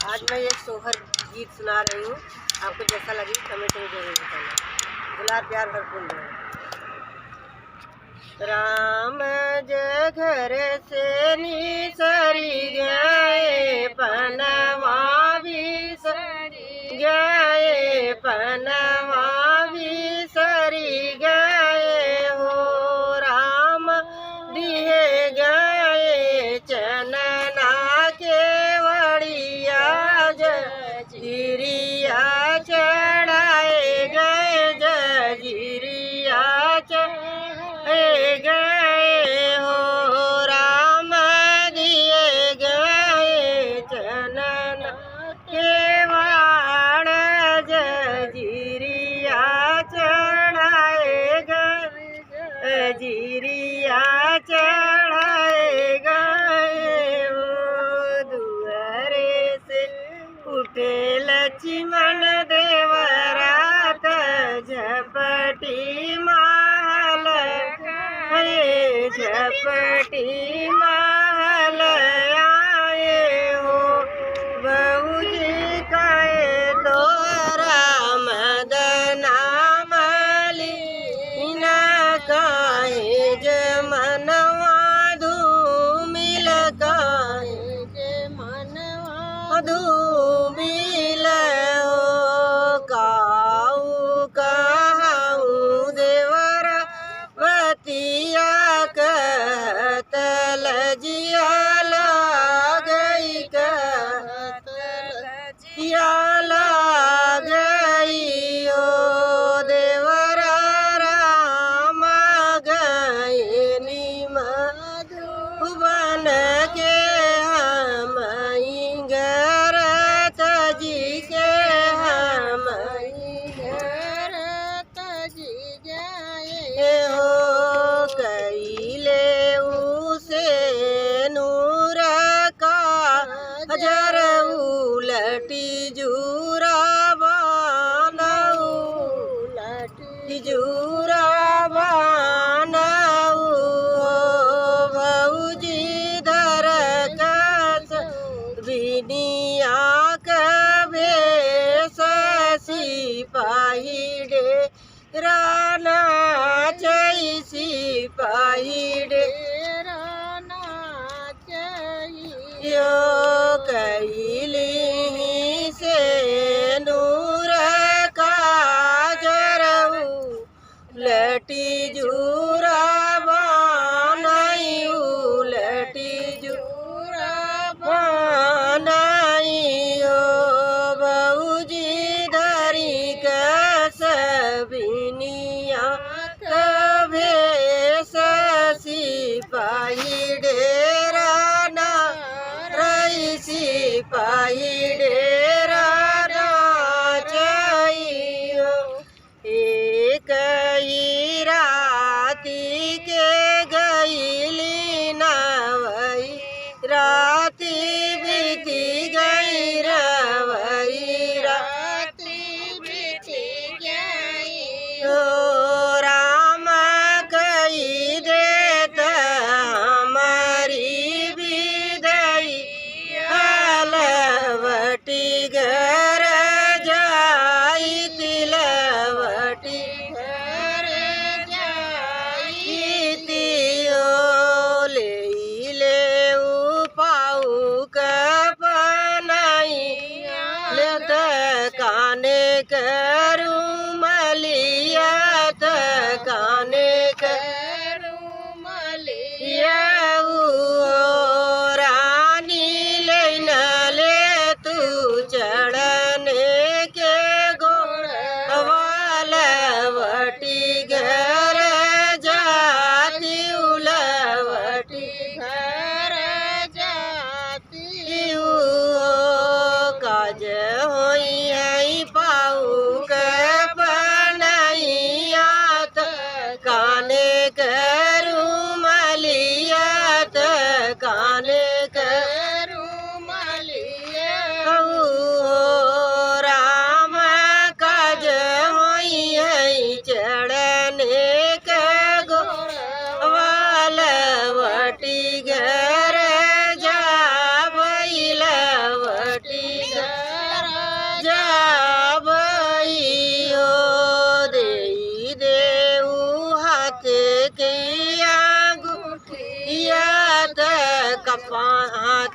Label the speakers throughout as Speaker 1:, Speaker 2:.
Speaker 1: आज मैं ये सोहर गीत सुना रही हूँ। आपको जैसा लगे कमेंट में जरूर बताना। दुलार प्यार भरपूर है। राम जय घर से निसरी गए, पनवा बिसरी गए, पनवा बिसरी गए हो। राम दिए गए चनना के वड़िया, जजीरिया चढ़ाए गए, जजीरिया चढ़ाए गए हो। राम दिए गए चनना के वाड़, जजीरिया चढ़ाए गए, जजीरिया चढ़ाए गए हो। दुआरे से उठे लक्ष्मण देवरात, झपटी महल है, झपटी महल आए हो। बहू जी काए तो राम दनाम लीना, काहे जमनवा धूमिल, काहे जमनवा धूमिल हो। काऊ कहाऊ देवरा बतिया कहत लजिया गई, कहत लजिया गई हो। देवरा राम गए निमधुबन के, हम घर तजी के, हम घर तजी गए हो। कैले उसे नूर का हजर, उलटी जूरा बानऊ, उलटी जूरा बानऊ। भौजी धर कस बिनिया कभे, सिपाही डे राना चई, सिपाही डे राना चई यो। कैली से नूर का जरऊ, लटी जूरा बानई, उलटी जूरा बानई हो। बहूजी धरी कस बिनिया कभे, सिपाही डेरा ना रही, सिपाही डेरा ना चाहिए। एक ही राती के गईली नवई, राती बीती गई रवई, राती बीती गई हो। राम कही देत हमारी विदाई, हलवटी घर जाई, तिलवटी घर जाई तियो। ले पाऊ कपनाई, लेत काने करू मलिया, काने करू मलिया। रानी लेन ले तू चढ़ने के गोड़, वालवटी घर जाती, उलवटी घर जाती हो। काज होई है पाऊ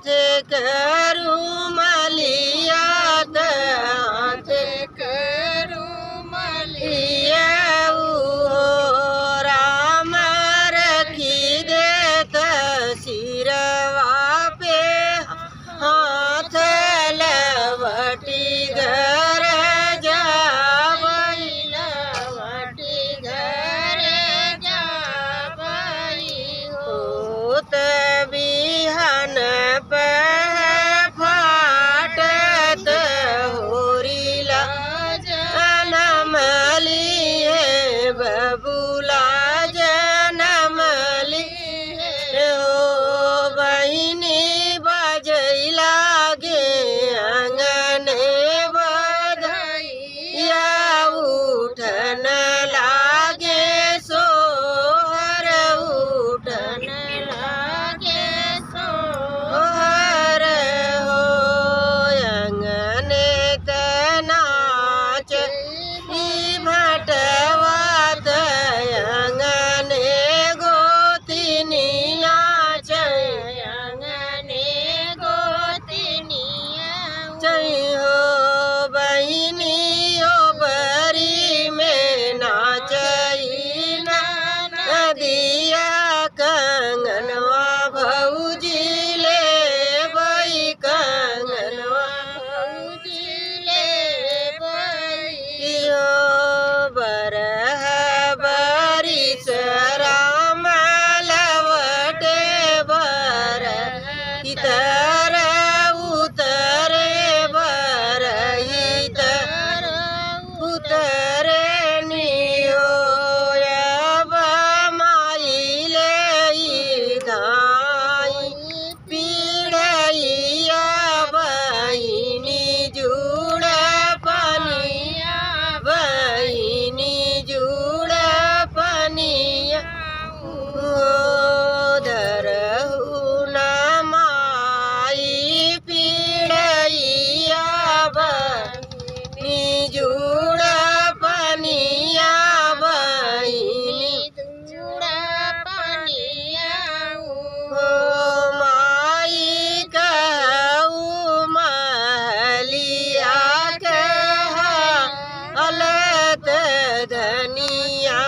Speaker 1: हाथे करू मलिया हाथे करू मलिया राम रखी देत सिरवा पे हाथ लवटी घर जावई लवटी घर जावई होत बिहान फाटत होरीला जनमली है बबूला जनमली हो बहिनी बजई लागे अंगने बधैया उठन लागे सोहर उठन लागे सोहर हो अंगने नाच भटवात अंगने गोतिनी नाच अंगने गोतिनी जय हो बहिनी ओ बरी में नाचई नदिया कंगनवा भौजी ले बई कंगनवा भौजी ले बई हो बरह बरिस राम लवटे बर इतर उतरे बर इतर उतरे नियो अब माइले धाई पीढ़ैया बहिनी जुड़ पनिया बहिनी जुड़ पनिया धरहु न माई पीढ़ैया बहिनी जुड़ पनिया बहिनी जुड़ पनिया हो माई कहू महलिया कहा अलत धनिया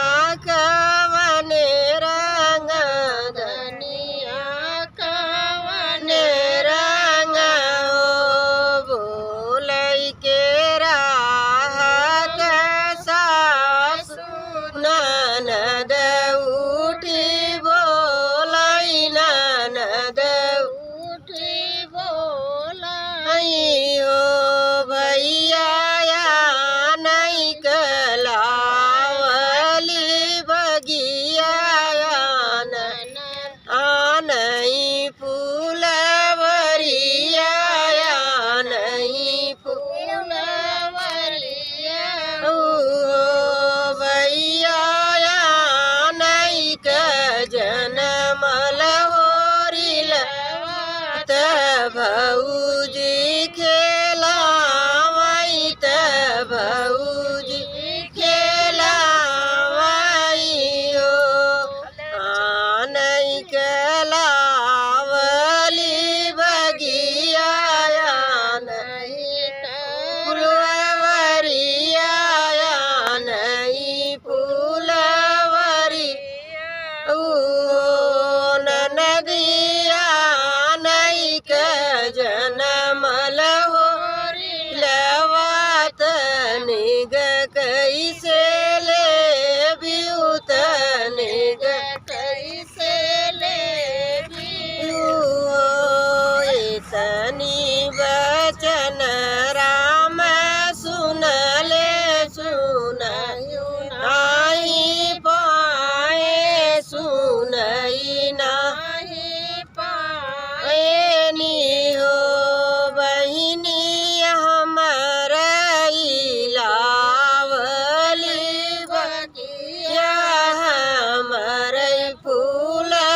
Speaker 1: कवने रंग धनिया कवने रंग हो बोलई के राहत सासु ननद उठी बोलई ननद उठी बोलई हो भैया नहीं कलावली बगिया आनई फूलवरिया नहीं फूलवरिया ओ भैया नहीं क जनमल होरिल त भौजी खेलावई त भौजी खेलावई हो आनई कलावली बगिया नहीं फुलवरिया नहीं फुलवरी ओ नदिया नहीं क जनमल हो लवात निग कैसे ले बिउत निग कैसे ले ऐसनी बचन राम सुनले सुनायु नाही पाए सुनई नाही पाए नी हो बहिनी हमर लावली बगिया हमर फूलवरिया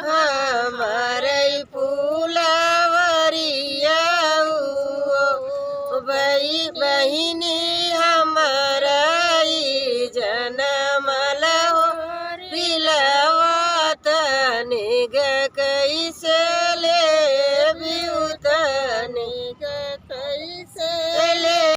Speaker 1: हमर फूलवरिया बहिनी